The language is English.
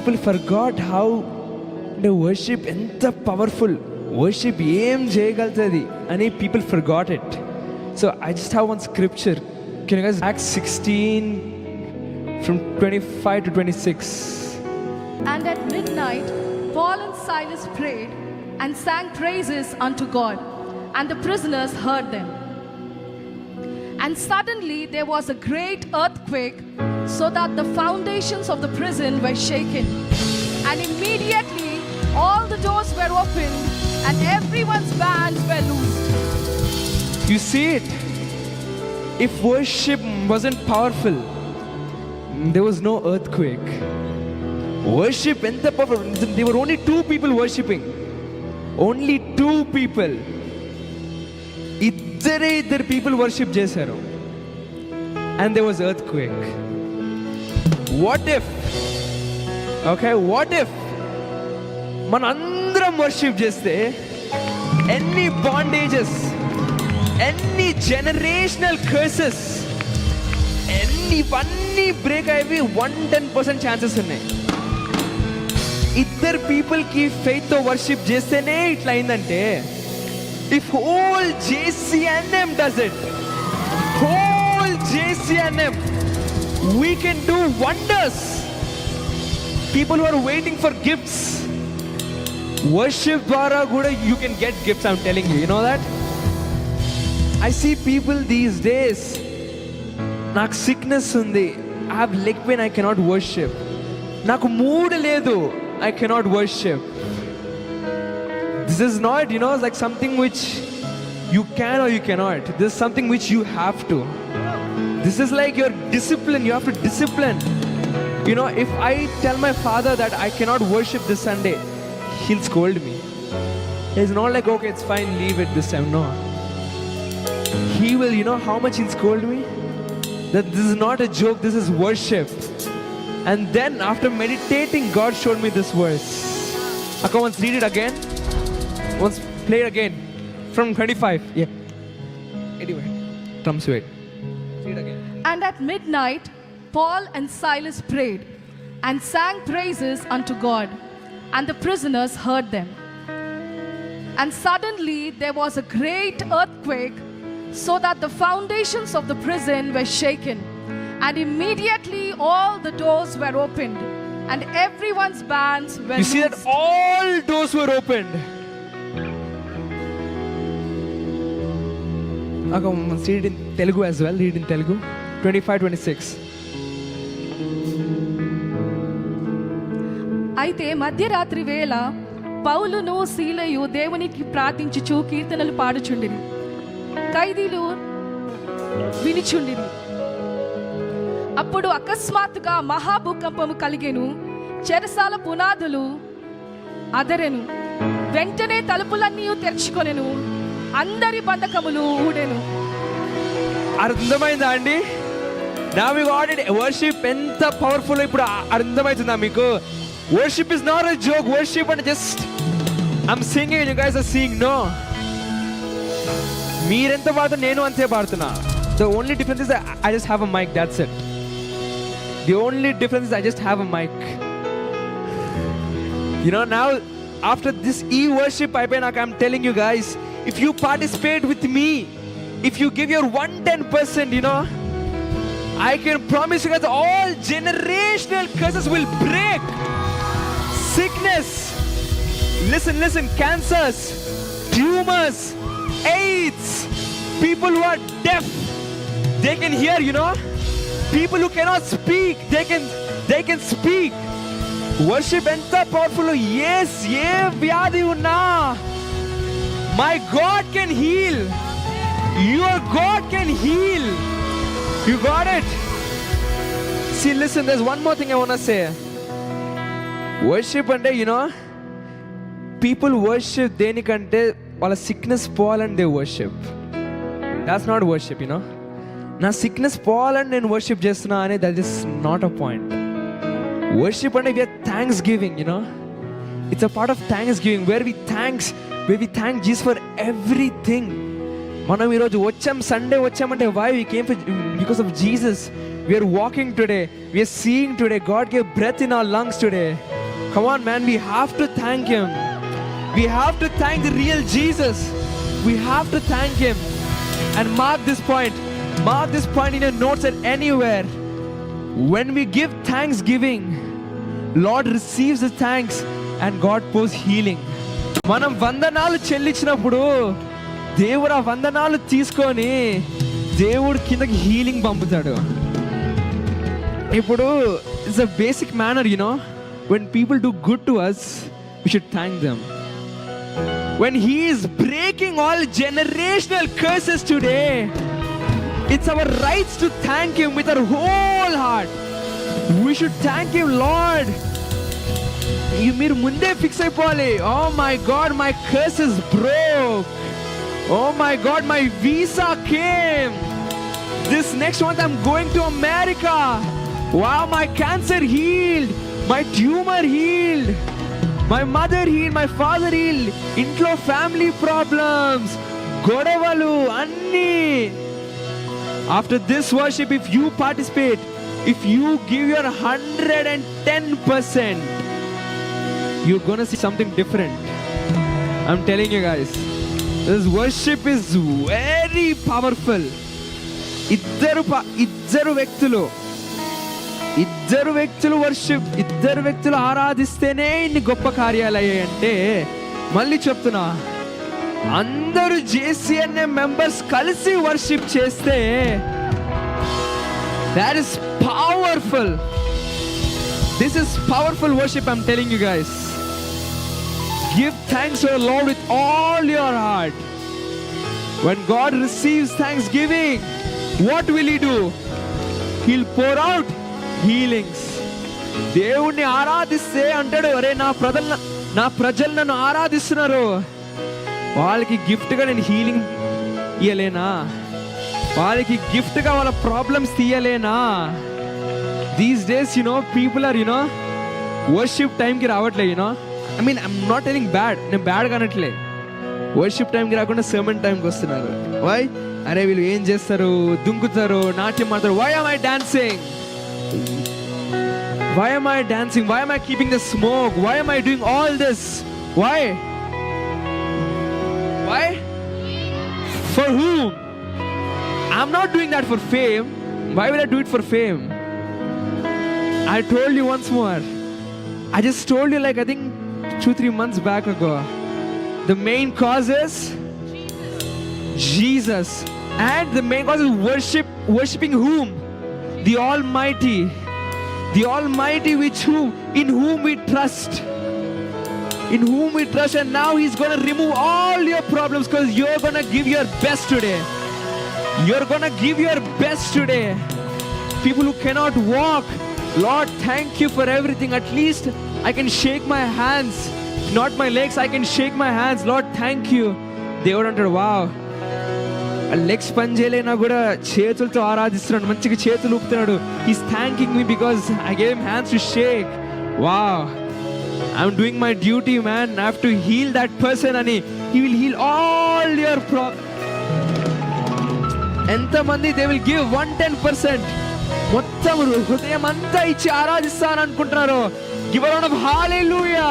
People forgot how అంటే worship ఎంత powerful, worship ఏం చేయగలుగుతుంది అని people forgot it. So I just have one scripture. Can you guys Acts 16 from 25 to 26. And at midnight, Paul and Silas prayed and sang praises unto God, and the prisoners heard them. And suddenly there was a great earthquake, so that the foundations of the prison were shaken. And immediately all the doors were opened, and everyone's bands were loosed. You see it? If worship wasn't powerful, there was no earthquake. Worship enta powerful. There were only 2 people worshiping. Only 2 people. ఇద్దరు people worship చేశారు. And there was earthquake. What if? Okay, what if మనందరం worship చేస్తే ఎన్ని bondages, ఎన్ని generational curses, ఇవన్నీ break అయ్యి 110% chances ఉన్నాయి. ఇద్దరు పీపుల్కి ఫెయిత్తో వర్షిప్ చేస్తేనే ఇట్లా అయిందంటే, if whole JCNM does it, whole JCNM, we can do wonders. People who are waiting for gifts, worship ద్వారా కూడా you can get gifts. I'm telling you, you know that? I see people these days, నాకు sickness ఉంది, I have leg pain, I cannot worship. నాకు mood లేదు, I cannot worship. This is not, like something which you can or you cannot. This is something which you have to. This is like your discipline. You have to discipline. If I tell my father that I cannot worship this Sunday, he'll scold me. It's not like, okay, it's fine, leave it this time. No. He will, how much he'll scold me? That this is not a joke, this is worship. And then after meditating, God showed me this verse. Okay, once read it again. Once play it again. From 25. Yeah. Anyway, drums wait. Read again. And at midnight, Paul and Silas prayed and sang praises unto God, and the prisoners heard them. And suddenly there was a great earthquake, so that the foundations of the prison were shaken. And immediately all the doors were opened, and everyone's bands were You see that loosed. all doors were opened. Okay, let's read it in Telugu as well. Read in Telugu. 25-26. అయితే మధ్యరాత్రి వేళ పౌలును సీలయు దేవునికి ప్రార్థించుచు కీర్తనలు పాడుచుండిరి. ఖైదీలు వినిచుండిరి. అప్పుడు అకస్మాత్తుగా మహాభూకంపము కలిగెను, చెరసాల పునాదులు అదరెను. వెంటనే తలుపులన్నీ తెరుచుకొనెను, అందరి బంధకములు ఊడెను. అర్థమైందా అండి? నా మీకు ఆల్రెడీ వర్షిప్ ఎంత పవర్ఫుల్ ఇప్పుడు అర్థమవుతుందా మీకు? Worship is not a joke. Worship అంటే just I'm singing, you guys are singing. No, మీరెంత పాడుతున్నా నేను అంతే పాడుతున్నా. The only difference is I just have a mic, that's it. The only difference is I just have a mic. Now after this e-worship I'm telling you guys, if you participate with me, if you give your 110%, I can promise you guys all generational curses will break. Sickness, listen, cancers, tumors, AIDS, people who are deaf, they can hear. People who cannot speak, they can speak. Worship enta powerful. Yes, ye vyadi unna, my God can heal. Your God can heal. You got it? See, listen, there's one more thing I want to say. Worship ante, people worship denikante వాళ్ళ sickness పోవాలని they worship. That's not worship. నా sickness పోవాలని నేను worship చేస్తున్నా అని that is not a point. Worship అంటే we are thanksgiving. It's a part of thanksgiving where we thank Jesus for everything. మనం ఈరోజు వచ్చాం, సండే వచ్చామంటే why we came because of Jesus. We are walking today, we are seeing today, God gave breath in our lungs today. Come on, man, we have to thank him. We have to thank the real Jesus. We have to thank him. And mark this point. Mark this point in your notes and anywhere. When we give thanksgiving, Lord receives the thanks and God pours healing. మనం వందనాలు చెల్లించినప్పుడు దేవుడు ఆ వందనాలు తీసుకొని దేవుడు కిందకి healing పంపుతాడు. ఇప్పుడు it's a basic manner, you know, when people do good to us, we should thank them. When he is breaking all generational curses today, it's our rights to thank him with our whole heart. We should thank him, Lord. మీరు ముందే fix అయిపోవాలి. Oh my God, my curse is broke. Oh my God, my visa came. This next month I'm going to America. Wow, my cancer healed. My tumor healed. My mother healed. My father healed. Intlo family problems. Godavalu anni. After this worship, if you participate, if you give your 110%, you're gonna see something different. I'm telling you guys, this worship is very powerful. ఇద్దరు వ్యక్తులు worship, ఇద్దరు వ్యక్తులు ఆరాధిస్తేనే ఇన్ని గొప్ప కార్యాలు అయ్యాయంటే, మళ్ళీ చెప్తున్నా, అందరూ JCNM మెంబర్స్ కలిసి వర్షిప్ చేస్తే that is powerful. This is powerful worship, I'm telling you guys. Give thanks to the Lord with all your heart. When God receives thanksgiving, what will he do? He'll pour out healings. దేవుణ్ణి ఆరాధిస్తే అంటాడు, అరే నా ప్రజలు నన్ను ఆరాధిస్తున్నారు, వాళ్ళకి గిఫ్ట్గా నేను హీలింగ్ ఇయ్యలేనా? వాళ్ళకి గిఫ్ట్గా వాళ్ళ ప్రాబ్లమ్స్ తీయలేనా? These days people are worship టైంకి రావట్లే. I mean I'm not telling bad, నేను బ్యాడ్ కానట్లే. వర్షిప్ టైంకి రాకుండా సర్మన్ టైంకి వస్తున్నారు. వై? అరే వీళ్ళు ఏం చేస్తారు, దుంకుతారు, నాట్యం ఆడతారు. Why am I dancing? Why am I dancing? Why am I keeping the smoke? Why am I doing all this? Why? For whom? I'm not doing that for fame. Why will I do it for fame? I told you once more. I just told you I think 2-3 months back ago. The main cause is Jesus. And the main cause is worshipping whom? The Almighty. The Almighty in whom we trust. In whom we trust, and now he's going to remove all your problems because you're going to give your best today. You're going to give your best today. People who cannot walk, Lord, thank you for everything. At least I can shake my hands, not my legs. I can shake my hands. Lord, thank you. దేవుడు అంటాడు, wow, legs పని చేయలేనా కూడా చేతులతో ఆరాధిస్తున్నాడు, మంచిగా చేతులు ఊపుతున్నాడు. He's thanking me because I gave him hands to shake. Wow, I'm doing my duty man. I have to heal that person అని. He will heal all your ఎంతమంది దే విల్ గివ్ 110%, మొత్తం హృదయం అంతా ఇచ్చి ఆరాధిస్తాను అనుకుంటున్నారు? Give a round of hallelujah.